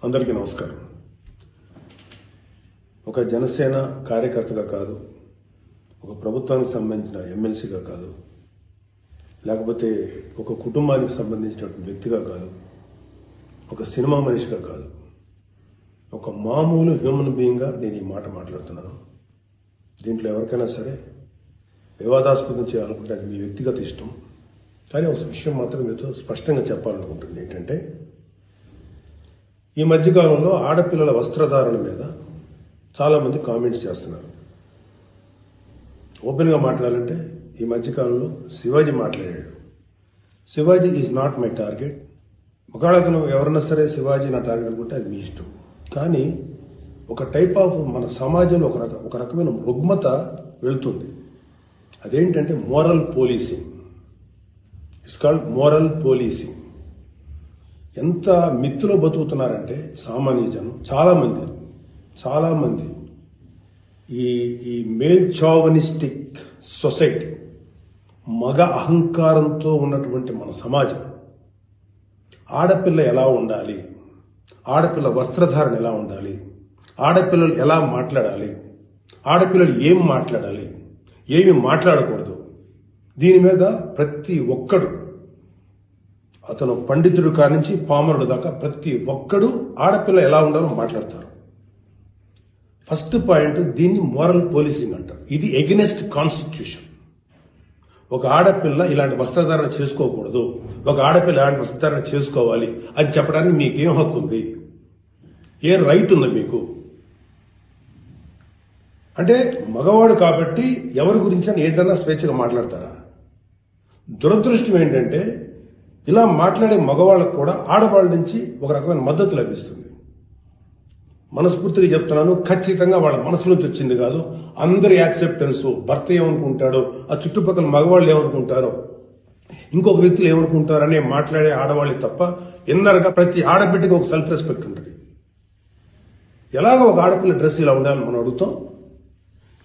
అందరికీ నమస్కారం. ఒక జనసేన కార్యకర్తగా కాదు, ఒక ప్రభుత్వానికి సంబంధించిన ఎమ్మెల్సీగా కాదు, లేకపోతే ఒక కుటుంబానికి సంబంధించిన వ్యక్తిగా కాదు, ఒక సినిమా మనిషిగా కాదు, ఒక మామూలు హ్యూమన్ బీయింగ్గా నేను ఈ మాట మాట్లాడుతున్నాను. దీంట్లో ఎవరికైనా సరే వివాదాస్పదం చేయాలనుకుంటే అది మీ వ్యక్తిగత ఇష్టం. కానీ ఒక విషయం మాత్రం మీతో స్పష్టంగా చెప్పాలనుకుంటుంది ఏంటంటే, ఈ మధ్యకాలంలో ఆడపిల్లల వస్త్రధారణ మీద చాలామంది కామెంట్స్ చేస్తున్నారు. ఓపెన్గా మాట్లాడాలంటే ఈ మధ్యకాలంలో శివాజీ మాట్లాడాడు. Shivaji is not my target. ఒకవేళ నువ్వు ఎవరన్నా సరే శివాజీ నా టార్గెట్ అనుకుంటే అది మీ ఇష్టం. కానీ ఒక టైప్ ఆఫ్ మన సమాజంలో ఒక రకమైన రుగ్మత వెళుతుంది. అదేంటంటే moral policing. It's called moral policing. ఎంత మిత్తులో బతుకుతున్నారంటే సామాన్య జనం చాలామంది ఈ మేల్ చావనిస్టిక్ సొసైటీ, మగ అహంకారంతో ఉన్నటువంటి మన సమాజం, ఆడపిల్ల ఎలా ఉండాలి, ఆడపిల్ల వస్త్రధారణ ఎలా ఉండాలి, ఆడపిల్లలు ఎలా మాట్లాడాలి, ఆడపిల్లలు ఏం మాట్లాడాలి, ఏమి మాట్లాడకూడదు, దీని మీద ప్రతి ఒక్కడు, అతను పండితుడు కానించి పామరుడు దాకా ప్రతి ఒక్కడు ఆడపిల్ల ఎలా ఉండాలో మాట్లాడతారు. ఫస్ట్ పాయింట్, దీన్ని మోరల్ పోలీసింగ్ అంటారు. ఇది ఎగెనెస్ట్ కాన్స్టిట్యూషన్. ఒక ఆడపిల్ల ఇలాంటి వస్త్రధారణ చేసుకోకూడదు, ఒక ఆడపిల్ల ఇలాంటి వస్త్రధారణ చేసుకోవాలి అని చెప్పడానికి మీకేం హక్కు ఉంది? ఏ రైట్ ఉంది మీకు? అంటే మగవాడు కాబట్టి ఎవరి గురించి అని ఏదైనా స్వేచ్ఛగా మాట్లాడతారా? దురదృష్టం ఏంటంటే ఇలా మాట్లాడే మగవాళ్ళకు కూడా ఆడవాళ్ళ నుంచి ఒక రకమైన మద్దతు లభిస్తుంది. మనస్ఫూర్తిగా చెప్తున్నాను, ఖచ్చితంగా వాళ్ళ మనసులోంచి వచ్చింది కాదు. అందరి యాక్సెప్టెన్స్, భర్త ఏమనుకుంటాడో, ఆ చుట్టుపక్కల మగవాళ్ళు ఏమనుకుంటారో, ఇంకొక వ్యక్తులు ఏమనుకుంటారో అనే మాట్లాడే ఆడవాళ్ళే తప్ప ఎన్నరగా ప్రతి ఆడబిడ్డకి ఒక సెల్ఫ్ రెస్పెక్ట్ ఉంటుంది. ఎలాగో ఒక ఆడపిల్ల డ్రెస్ ఇలా ఉండాలని మనం అడుగుతాం,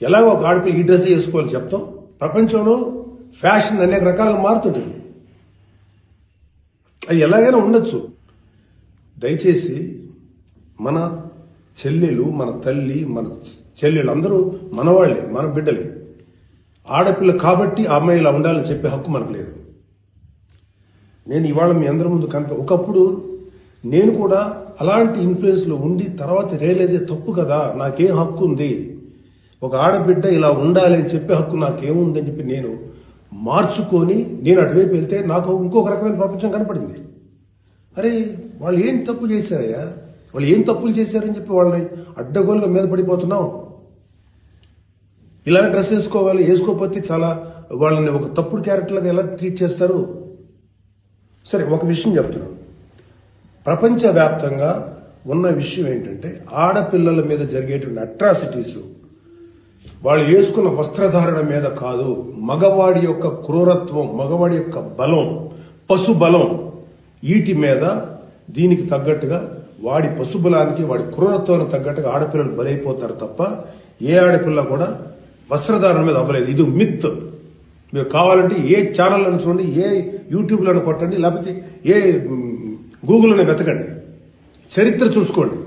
ఎలాగో ఒక ఆడపిల్ల ఈ డ్రెస్ వేసుకోవాలని చెప్తాం. ప్రపంచంలో ఫ్యాషన్ అనేక రకాలుగా మారుతుంటుంది. అది ఎలాగైనా ఉండొచ్చు. దయచేసి మన చెల్లెలు, మన తల్లి, మన చెల్లెలు అందరూ మనవాళ్లే, మన బిడ్డలే. ఆడపిల్ల కాబట్టి ఆ అమ్మాయి ఇలా ఉండాలని చెప్పే హక్కు మనకు లేదు. నేను ఇవాళ మీ అందరి ముందు ఒకప్పుడు నేను కూడా అలాంటి ఇన్ఫ్లుయెన్స్లో ఉండి తర్వాత రియలైజ్ తప్పు కదా, నాకేం హక్కు ఉంది, ఒక ఆడబిడ్డ ఇలా ఉండాలి అని చెప్పే హక్కు నాకేముంది అని చెప్పి నేను మార్చుకొని నేను అటువైపు వెళ్తే నాకు ఇంకొక రకమైన ప్రపంచం కనపడింది. అరే వాళ్ళు ఏం తప్పు చేశారయ్యా, వాళ్ళు ఏం తప్పులు చేశారని చెప్పి వాళ్ళని అడ్డగోలుగా మీద పడిపోతున్నాం. ఇలా డ్రెస్ వేసుకోవాలి, వేసుకోకపోతే చాలా వాళ్ళని ఒక తప్పుడు క్యారెక్టర్గా ఎలా ట్రీట్ చేస్తారు? సరే, ఒక విషయం చెప్తున్నాను. ప్రపంచవ్యాప్తంగా ఉన్న విషయం ఏంటంటే ఆడపిల్లల మీద జరిగేటువంటి అట్రాసిటీస్ వాళ్ళు వేసుకున్న వస్త్రధారణ మీద కాదు, మగవాడి యొక్క క్రూరత్వం, మగవాడి యొక్క బలం, పశు బలం, వీటి మీద దీనికి తగ్గట్టుగా వాడి పశుబలానికి, వాడి క్రూరత్వానికి తగ్గట్టుగా ఆడపిల్లలు బలైపోతారు తప్ప ఏ ఆడపిల్ల కూడా వస్త్రధారణ మీద అవ్వలేదు. ఇది మిత్. మీరు కావాలంటే ఏ ఛానల్లను చూడండి, ఏ యూట్యూబ్లను కొట్టండి, లేకపోతే ఏ గూగుల్లోనే వెతకండి, చరిత్ర చూసుకోండి.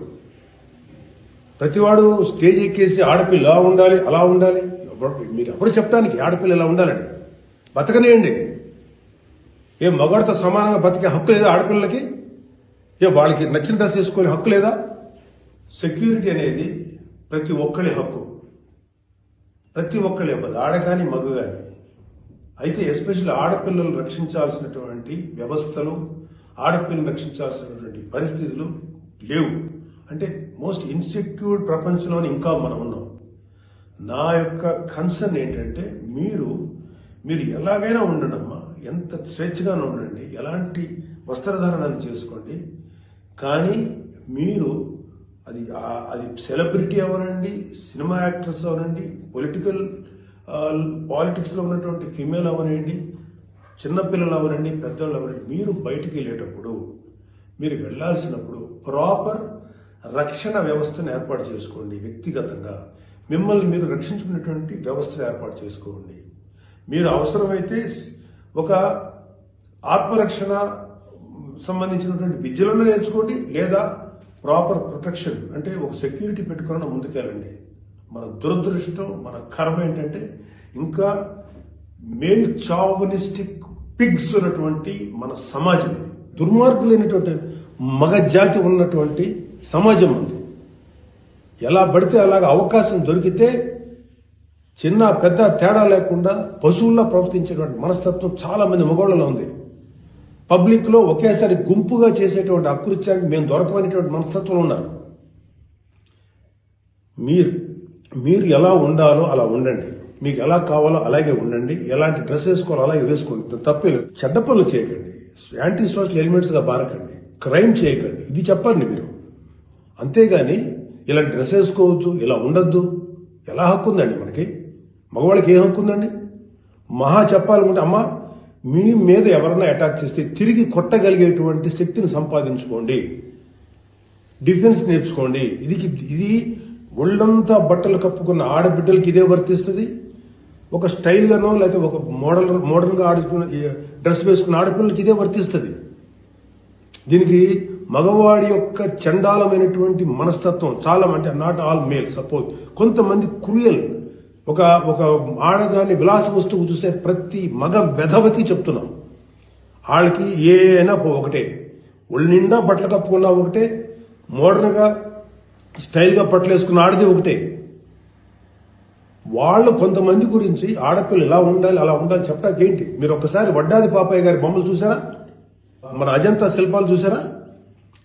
ప్రతివాడు స్టేజ్ ఎక్కేసి ఆడపిల్ల ఇలా ఉండాలి, అలా ఉండాలి, మీరు ఎవరు చెప్పడానికి ఆడపిల్ల ఇలా ఉండాలని? బతకనేయండి. ఏ మగవాడితో సమానంగా బతికే హక్కు లేదా ఆడపిల్లలకి? ఏ వాళ్ళకి నచ్చిన డ్రెస్ వేసుకునే హక్కు లేదా? సెక్యూరిటీ అనేది ప్రతి ఒక్కరి హక్కు, ప్రతి ఒక్కరి ఇవ్వదు, ఆడ కానీ మగ కానీ. అయితే ఎస్పెషల్లీ ఆడపిల్లలు రక్షించాల్సినటువంటి వ్యవస్థలు, ఆడపిల్లలు రక్షించాల్సినటువంటి పరిస్థితులు లేవు. అంటే మోస్ట్ ఇన్సెక్యూర్డ్ ప్రపంచంలోనే ఇంకా మనం ఉన్నాం. నా యొక్క కన్సర్న్ ఏంటంటే మీరు ఎలాగైనా ఉండండమ్మా, ఎంత స్వేచ్ఛగానే ఉండండి, ఎలాంటి వస్త్రధారణ చేసుకోండి. కానీ మీరు అది సెలబ్రిటీ అవనండి, సినిమా యాక్ట్రెస్ అవనండి, పాలిటిక్స్లో ఉన్నటువంటి ఫీమేల్ అవనండి, చిన్నపిల్లలు అవనండి, పెద్దవాళ్ళు అవనండి, మీరు బయటికి వెళ్ళేటప్పుడు, మీరు వెళ్లాల్సినప్పుడు ప్రాపర్ రక్షణ వ్యవస్థను ఏర్పాటు చేసుకోండి. వ్యక్తిగతంగా మిమ్మల్ని మీరు రక్షించుకునేటువంటి వ్యవస్థను ఏర్పాటు చేసుకోండి. మీరు అవసరమైతే ఒక ఆత్మరక్షణ సంబంధించినటువంటి విద్యలను నేర్చుకోండి, లేదా ప్రాపర్ ప్రొటెక్షన్ అంటే ఒక సెక్యూరిటీ పెట్టుకుని ముందుకెళ్ళండి. మన దురదృష్టం, మన కర్మ ఏంటంటే ఇంకా మేల్ చావనిస్టిక్ పిగ్స్ ఉన్నటువంటి మన సమాజం ఇది. దుర్మార్గులైనటువంటి మగ జాతి ఉన్నటువంటి సమాజం ఉంది. ఎలా పడితే అలాగ అవకాశం దొరికితే చిన్న పెద్ద తేడా లేకుండా పశువుల్లో ప్రవర్తించేటువంటి మనస్తత్వం చాలా మంది మగవాళ్ళలో ఉంది. పబ్లిక్ లో ఒకేసారి గుంపుగా చేసేటువంటి అకృత్యానికి మేము దొరకమనేటువంటి మనస్తత్వం ఉన్నారు. మీరు ఎలా ఉండాలో అలా ఉండండి, మీకు ఎలా కావాలో అలాగే ఉండండి, ఎలాంటి డ్రెస్ వేసుకోవాలో అలాగే వేసుకోండి, తప్పలేదు. చెడ్డ పనులు చేయకండి, యాంటీ సోషల్ ఎలిమెంట్స్ గా బారకండి, క్రైమ్ చేయకండి, ఇది చెప్పండి మీరు. అంతేగాని ఇలాంటి డ్రెస్ వేసుకోవద్దు, ఇలా ఉండొద్దు, ఎలా హక్కు ఉందండి మనకి? మగవాళ్ళకి ఏ హక్కు ఉందండి? మహా చెప్పాలనుకుంటే అమ్మ మీ మీద ఎవరన్నా అటాక్ చేస్తే తిరిగి కొట్టగలిగేటువంటి శక్తిని సంపాదించుకోండి, డిఫెన్స్ నేర్చుకోండి. ఇది ఒళ్ళంతా బట్టలు కప్పుకున్న ఆడబిడ్డలకి ఇదే వర్తిస్తుంది. ఒక స్టైల్ గానో లేకపోతే ఒక మోడర్న్ గా ఆడుకున్న డ్రెస్ వేసుకున్న ఆడపిల్లలకి ఇదే వర్తిస్తుంది. దీనికి మగవాడి యొక్క చండాలమైనటువంటి మనస్తత్వం చాలా, అంటే నాట్ ఆల్ మేల్, సపోజ్ కొంతమంది క్రూయల్, ఒక ఆడదాన్ని విలాస వస్తువు చూసే ప్రతి మగ వెధవకి చెప్తున్నాం, వాళ్ళకి ఏనా ఒకటే, ఒళ్ళు నిండా బట్టలు కప్పుకున్నా ఒకటే, మోడర్న్ గా స్టైల్ గా బట్టలు వేసుకున్న ఆడది ఒకటే. వాళ్ళు కొంతమంది గురించి ఆడపిల్లలు ఇలా ఉండాలి అలా ఉండాలి చెప్పడానికి ఏంటి? మీరు ఒకసారి వడ్డాది పాపయ్య గారి బొమ్మలు చూసారా? మన అజంతా శిల్పాలు చూసారా?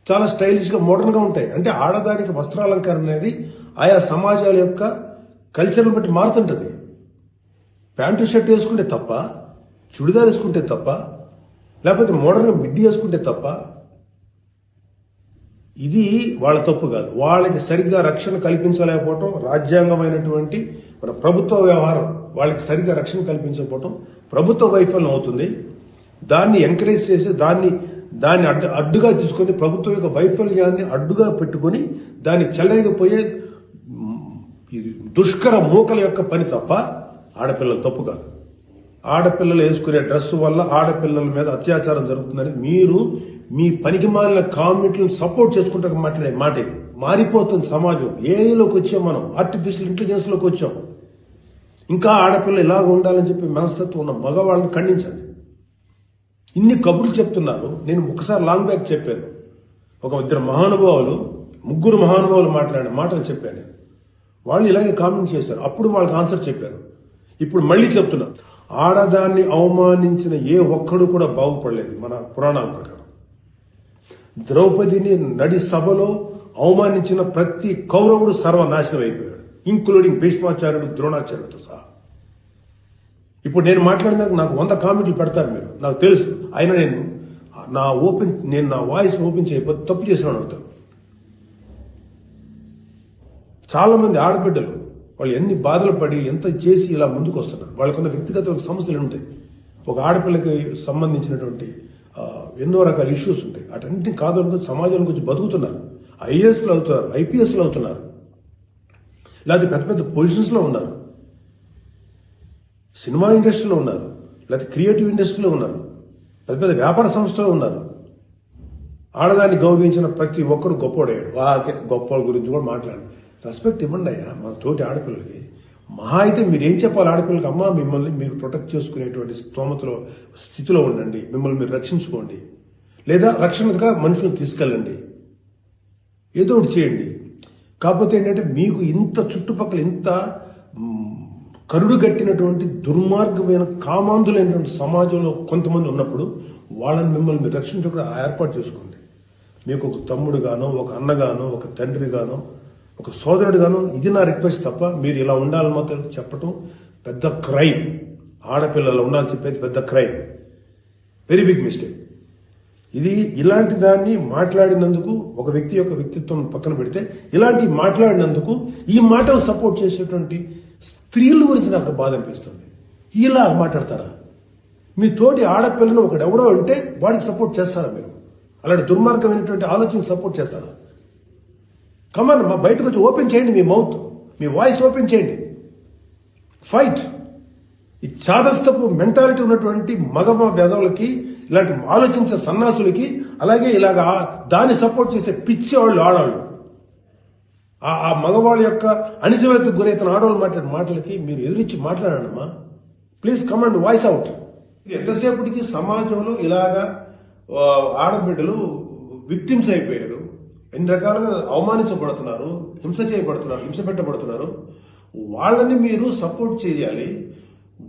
చాలా స్టైలిష్ గా మోడర్న్ గా ఉంటాయి. అంటే ఆడదానికి వస్త్రాలంకరణ అనేది ఆయా సమాజాల యొక్క కల్చర్ని బట్టి మారుతుంటది. ప్యాంటు షర్ట్ వేసుకుంటే తప్ప, చుడిదార్ వేసుకుంటే తప్ప, లేకపోతే మోడర్న్ గా మిడ్డీ వేసుకుంటే తప్ప, ఇది వాళ్ళ తప్పు కాదు. వాళ్ళకి సరిగ్గా రక్షణ కల్పించలేకపోవటం, రాజ్యాంగమైనటువంటి మన ప్రభుత్వ వ్యవహారం వాళ్ళకి సరిగ్గా రక్షణ కల్పించకపోవటం ప్రభుత్వ వైఫల్యం అవుతుంది. దాన్ని ఎంకరేజ్ చేసి దాన్ని అడ్డుగా తీసుకొని ప్రభుత్వం యొక్క వైఫల్యాన్ని అడ్డుగా పెట్టుకొని దాన్ని చెల్లరిగిపోయే దుష్కర మూకల యొక్క పని తప్ప ఆడపిల్లల తప్పు కాదు. ఆడపిల్లలు వేసుకునే డ్రెస్ వల్ల ఆడపిల్లల మీద అత్యాచారం జరుగుతుందని మీరు మీ పనికి మాలిన కామెంట్లను సపోర్ట్ చేసుకుంటూ మాట్లాడే మాట ఇది. మారిపోతుంది సమాజం. ఏఐలోకి వచ్చాం మనం, ఆర్టిఫిషియల్ ఇంటెలిజెన్స్ లోకి వచ్చాం. ఇంకా ఆడపిల్ల ఇలాగ ఉండాలని చెప్పి మనస్తత్వం ఉన్న మగవాళ్ళని ఖండించండి. ఇన్ని కబుర్లు చెప్తున్నారు. నేను ఒకసారి లాంగ్ బ్యాక్ చెప్పాను, ముగ్గురు మహానుభావులు మాట్లాడిన మాటలు చెప్పాను. వాళ్ళు ఇలాగే కామెంట్ చేశారు, అప్పుడు వాళ్ళకి ఆన్సర్ చెప్పారు. ఇప్పుడు మళ్ళీ చెప్తున్నా, ఆడదాన్ని అవమానించిన ఏ ఒక్కడు కూడా బాగుపడలేదు. మన పురాణాల ప్రకారం ద్రౌపదిని నడి సభలో అవమానించిన ప్రతి కౌరవుడు సర్వనాశనం అయిపోయాడు, ఇంక్లూడింగ్ భీష్మాచార్యుడు, ద్రోణాచార్యుడితో సహా. ఇప్పుడు నేను మాట్లాడినాక నాకు 100 కామెంట్లు పెడతారు మీరు, నాకు తెలుసు. అయినా నేను నా వాయిస్ ఓపెన్ చేయకపోతే తప్పు చేసిన అవుతాను. చాలా మంది ఆడబిడ్డలు వాళ్ళు ఎన్ని బాధలు పడి ఎంత చేసి ఇలా ముందుకు వస్తున్నారు. వాళ్ళకున్న వ్యక్తిగత సమస్యలు ఉంటాయి. ఒక ఆడపిల్లకి సంబంధించినటువంటి ఎన్నో రకాల ఇష్యూస్ ఉంటాయి. అటన్నింటినీ కాదనుకుని సమాజం గురించి బతుకుతున్నారు. ఐఏఎస్లు అవుతున్నారు, ఐపీఎస్లు అవుతున్నారు, లేకపోతే పెద్ద పెద్ద పొజిషన్స్లో ఉన్నారు, సినిమా ఇండస్ట్రీలో ఉన్నారు, లేకపోతే క్రియేటివ్ ఇండస్ట్రీలో ఉన్నారు, పెద్ద పెద్ద వ్యాపార సంస్థలో ఉన్నారు. ఆడదాన్ని గౌరవించిన ప్రతి ఒక్కరు గొప్పోడయ్యాడు. గొప్ప గురించి కూడా మాట్లాడు, రెస్పెక్ట్ ఇవ్వండి అయ్యా మా తోటి ఆడపిల్లలకి. మహా అయితే మీరేం చెప్పాలి ఆడపిల్లలకి? అమ్మా మిమ్మల్ని మీరు ప్రొటెక్ట్ చేసుకునేటువంటి స్థితిలో ఉండండి, మిమ్మల్ని మీరు రక్షించుకోండి, లేదా రక్షణగా మనుషులను తీసుకెళ్ళండి, ఏదో ఒకటి చేయండి. కాకపోతే ఏంటంటే మీకు ఇంత చుట్టుపక్కల ఇంత కరుడు కట్టినటువంటి దుర్మార్గమైన కామాంధులైనటువంటి సమాజంలో కొంతమంది ఉన్నప్పుడు వాళ్ళని మిమ్మల్ని మీరు రక్షించకుండా ఏర్పాటు చేసుకోండి. మీకు ఒక తమ్ముడు గానో, ఒక అన్నగానో, ఒక తండ్రి గానో, ఒక సోదరుడు గానో, ఇది నా రిక్వెస్ట్ తప్ప మీరు ఇలా ఉండాలని మాత్రం చెప్పటం పెద్ద క్రైమ్. ఆడపిల్లలు ఉండాలని చెప్పేది పెద్ద క్రైమ్, వెరీ బిగ్ మిస్టేక్. ఇది ఇలాంటి దాన్ని మాట్లాడినందుకు, ఒక వ్యక్తి యొక్క వ్యక్తిత్వం పక్కన పెడితే ఇలాంటి మాట్లాడినందుకు ఈ మాటలు సపోర్ట్ చేసేటువంటి స్త్రీల గురించి నాకు బాధ అనిపిస్తుంది. ఇలా మాట్లాడతారా? మీ తోటి ఆడపిల్లను ఒకడు ఎవడో అంటే వాడికి సపోర్ట్ చేస్తారా మీరు? అలాంటి దుర్మార్గమైనటువంటి ఆలోచన సపోర్ట్ చేస్తారా? కమాన్, మా బయటకు వచ్చి ఓపెన్ చేయండి, మీ మౌత్, మీ వాయిస్ ఓపెన్ చేయండి, ఫైట్. ఈ చాదస్తపు మెంటాలిటీ ఉన్నటువంటి మగ వెధవులకి ఇలాంటి ఆలోచించే సన్నాసులకి, అలాగే ఇలాగ దాన్ని సపోర్ట్ చేసే పిచ్చి వాళ్ళు ఆడవాళ్ళు, ఆ మగవాళ్ళ యొక్క అణిచివేతకు గురైతున్న ఆడవాళ్ళు మాట్లాడే మాటలకి మీరు ఎదురించి మాట్లాడమ్మా. Please come and voice out. ఎంతసేపటికి సమాజంలో ఇలాగా ఆడబిడ్డలు విక్టిమ్స్ అయిపోయారు, ఎన్ని రకాలుగా అవమానించబడుతున్నారు, హింస చేయబడుతున్నారు, హింస పెట్టబడుతున్నారు. వాళ్ళని మీరు సపోర్ట్ చేయాలి.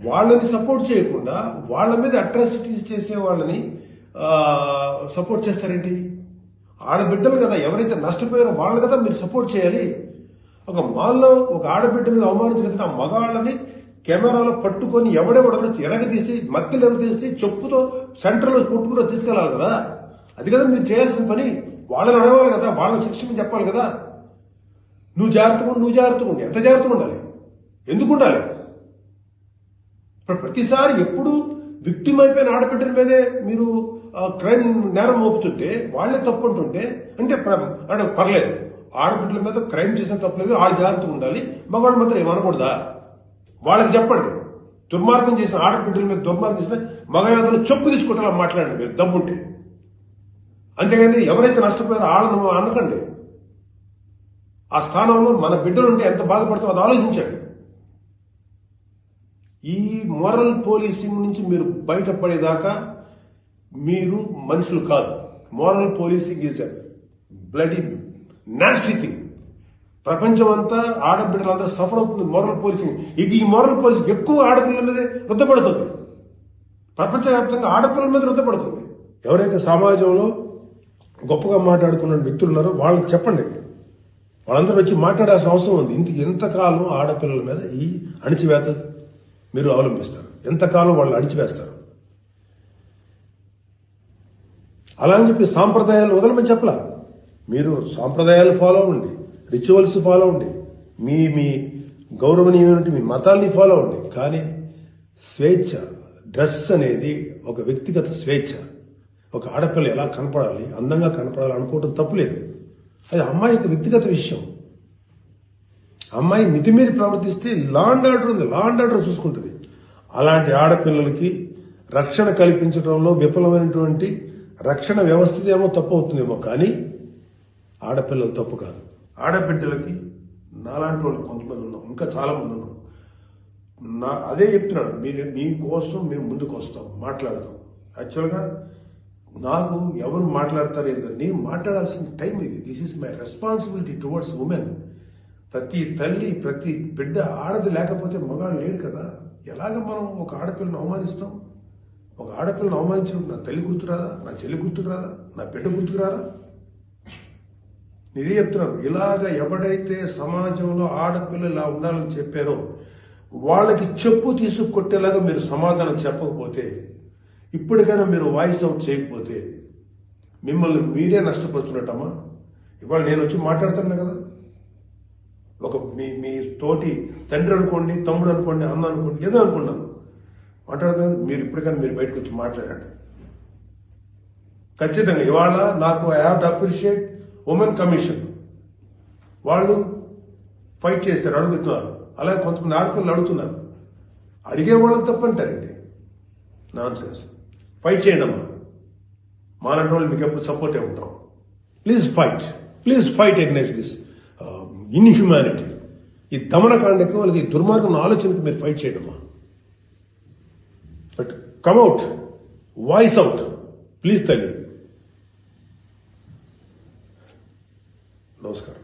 వాళ్ళని సపోర్ట్ చేయకుండా వాళ్ళ మీద అట్రాసిటీస్ చేసే వాళ్ళని సపోర్ట్ చేస్తారేంటి? ఆడబిడ్డలు కదా, ఎవరైతే నష్టపోయారో వాళ్ళు కదా మీరు సపోర్ట్ చేయాలి. ఒక మాల్లో ఒక ఆడబిడ్డ మీద అవమానించిన ఆ మగవాళ్ళని కెమెరాలో పట్టుకొని ఎవడెవడో ఎరగదీసి, మధ్యలో ఎరగదీసి చెప్పుతో సెంటర్లో కొట్టుకుంటూ తీసుకెళ్లాలి కదా. అది కదా మీరు చేయాల్సిన పని. వాళ్ళని అడగాలి కదా, వాళ్ళని శిక్షణ చెప్పాలి కదా. నువ్వు జాగ్రత్తగా ఉండి ఎంత జాగ్రత్తగా ఉండాలి, ఎందుకు ఉండాలి? ఇప్పుడు ప్రతిసారి ఎప్పుడు విక్టిమ్ అయిపోయిన ఆడబిడ్డల మీదే మీరు క్రైమ్ నేరం మోపుతుంటే, వాళ్లే తప్పు అంటుంటే అంటే పర్లేదు, ఆడబిడ్డల మీద క్రైమ్ చేసిన తప్పలేదు, వాళ్ళు జాగ్రత్తగా ఉండాలి, మగవాళ్ళు మాత్రం ఏమనకూడదా? వాళ్ళకి చెప్పండి. దుర్మార్గం చేసిన ఆడబిడ్డల మీద దుర్మార్గం చేసిన మగవేదలు చెప్పు తీసుకుంటా మాట్లాడండి దమ్ముంటే. అంతేగాని ఎవరైతే నష్టపోయారో వాళ్ళను అనకండి. ఆ స్థానంలో మన బిడ్డలుంటే ఎంత బాధపడుతుందో అది ఆలోచించండి. ఈ మోరల్ పోలీసింగ్ నుంచి మీరు బయటపడేదాకా మీరు మనుషులు కాదు. Moral policing is a bloody nasty thing. ప్రపంచం అంతా ఆడబిడ్డలంతా సఫర్ అవుతుంది మోరల్ పోలీసింగ్. ఈ మోరల్ పోలీసింగ్ ఎక్కువ ఆడపిల్లల మీద రుద్దపడుతుంది. ప్రపంచవ్యాప్తంగా ఆడపిల్లల మీద రుద్దపడుతుంది. ఎవరైతే సమాజంలో గొప్పగా మాట్లాడుకున్న వ్యక్తులు ఉన్నారో వాళ్ళకి చెప్పండి. వాళ్ళందరూ వచ్చి మాట్లాడాల్సిన అవసరం ఉంది. ఎంతకాలం ఆడపిల్లల మీద ఈ అణిచివేత మీరు అవలంబిస్తారు? ఎంతకాలం వాళ్ళు అణిచివేస్తారు? అలా అని చెప్పి సాంప్రదాయాలు వదలమని చెప్పలా. మీరు సాంప్రదాయాలు ఫాలో అవ్వండి, రిచువల్స్ ఫాలో అవ్వండి, మీ గౌరవనీయమైన మీ మతాల్ని ఫాలో అవ్వండి. కానీ స్వేచ్ఛ, డ్రెస్ అనేది ఒక వ్యక్తిగత స్వేచ్ఛ. ఒక ఆడపిల్ల ఎలా కనపడాలి, అందంగా కనపడాలి అనుకోవటం తప్పులేదు. అది అమ్మాయి యొక్క వ్యక్తిగత విషయం. అమ్మాయి మితిమీరి ప్రవర్తిస్తే లా అండ్ ఆర్డర్ ఉంది, లా అండ్ ఆర్డర్ చూసుకుంటుంది. అలాంటి ఆడపిల్లలకి రక్షణ కల్పించడంలో విఫలమైనటువంటి రక్షణ వ్యవస్థ ఏమో తప్పు అవుతుందేమో, కానీ ఆడపిల్లలు తప్పు కాదు. ఆడబిడ్డలకి నాలాంటి వాళ్ళు కొంతమంది ఉన్నాం, ఇంకా చాలా మంది ఉన్నాం. అదే చెప్తున్నాడు, మీకోసం మేము ముందుకు వస్తాం, మాట్లాడదాం. యాక్చువల్గా నాకు ఎవరు మాట్లాడతారు ఏదో, నేను మాట్లాడాల్సిన టైం ఇది. This is my responsibility towards women. ప్రతి తల్లి, ప్రతి బిడ్డ ఆడది లేకపోతే మగాడు లేడు కదా. ఎలాగ మనం ఒక ఆడపిల్లను అవమానిస్తాం? ఒక ఆడపిల్లను అవమానించడం నా తల్లి గుర్తురాదా, నా చెల్లి గుర్తురాదా, నా బిడ్డ గుర్తుకురారా? ఇదే చెప్తున్నాను. ఇలాగ ఎవడైతే సమాజంలో ఆడపిల్ల ఇలా ఉండాలని చెప్పారో వాళ్ళకి చెప్పు తీసుకొట్టేలాగా మీరు సమాధానం చెప్పకపోతే, ఇప్పటికైనా మీరు వాయిస్ అవుట్ చేయకపోతే మిమ్మల్ని మీరే నష్టపరుచున్నట్టమ్మా. ఇవాళ నేను వచ్చి మాట్లాడుతున్నా కదా, ఒక మీ తోటి తండ్రి అనుకోండి, తమ్ముడు అనుకోండి, అన్న అనుకోండి, ఏదో అనుకున్నాను మాట్లాడుతున్నా. మీరు ఇప్పటికైనా మీరు బయటకు వచ్చి మాట్లాడండి. ఖచ్చితంగా ఇవాళ నాకు I have to appreciate women commission. వాళ్ళు ఫైట్ చేస్తారు, అడుగుతున్నారు. అలాగే కొంతమంది ఆడపిల్లలు అడుగుతున్నారు. అడిగే వాళ్ళని తప్పంటారండి, నాన్ సెన్స్. ఫైట్ చేయండి అమ్మా, మాలాంటి వాళ్ళు మీకు ఎప్పుడు సపోర్టే ఉంటాం. Please fight against this inhumanity. ఈ దమనకాండకు వాళ్ళకి దుర్మార్గం ఆలోచనకు మీరు ఫైట్ చేయడమ్మా. But come out, voice out please తల్లి. నమస్కారం.